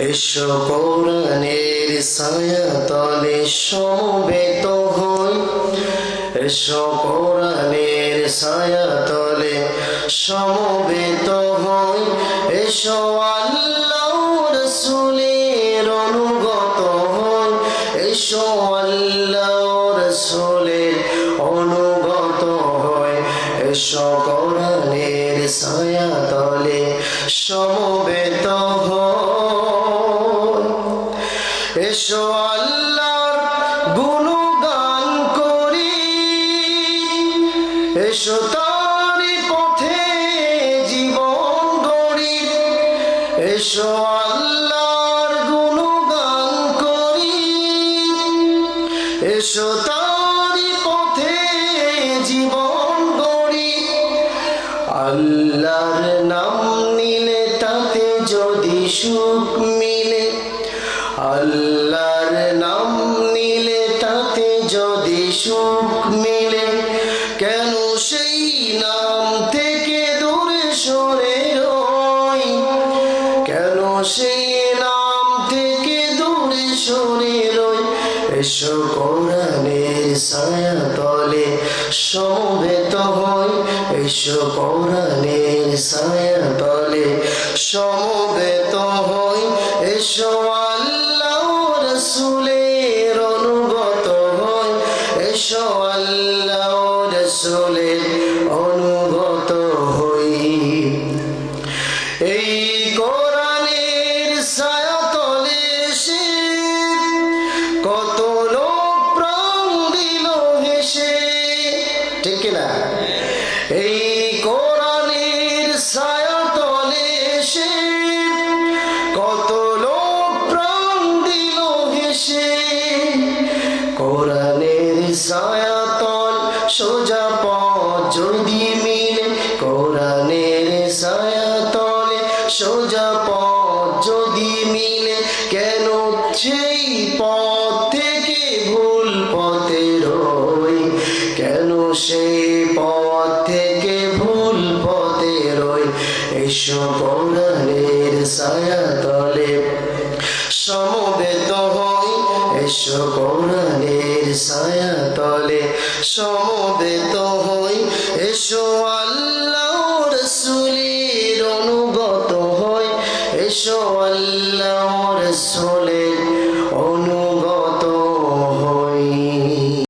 এসো কোরআনের ছায়া তলে সমবেত হই, এসো কোরআনের ছায়া তলে সমবেত হই, এসো আল্লাহর রাসূলের অনুগত হই, এসো আল্লাহর রাসূলের অনুগত হই, এসো কোরআনের ছায়া তলে সমবেত হই। এসো আল্লাহর গুণগান করি, এসো তার পথে জীবন গড়ি, এসো আল্লাহর গুণগান করি, এসো তার পথে জীবন গড়ি। আল্লাহর নাম নিলে তাতে যদি সুখ মিলে, আল্লাহর নাম নিলে তাতে যদি সুখ মিলে, কেন সেই নাম থেকে দূরে সরে রই, কেন সেই নাম থেকে দূরে সরে রই। এসো কোরআনের ছায়া তলে সমবেত হই, এসো কোরআনের ছায়া তলে সমবেত হই, এসো আল্লাহর রাসূলের অনুগত হই, এসো আল্লাহর রাসূলের অনুগত হই। এই কোরআনের ছায়া তলে এসে কত লোক প্রাণ দিল হেসে, ঠিক না? এই কোরআনের ছায়া তলে এসে কত লোক প্রাণ দিল হেসে, কোরআনের ছায়া তল সোজা পথ যদি মিলে, কোরআনের ছায়া তলে সোজা পথ যদি মিলে, কেন সেই পথ থেকে ভুল পথে রই, কেন সেই পথ থেকে ভুল পথে রই। এসো কোরআনের ছায়া তলে সমবেত হই, এসো কোরআনের ছায়া তলে সমবেত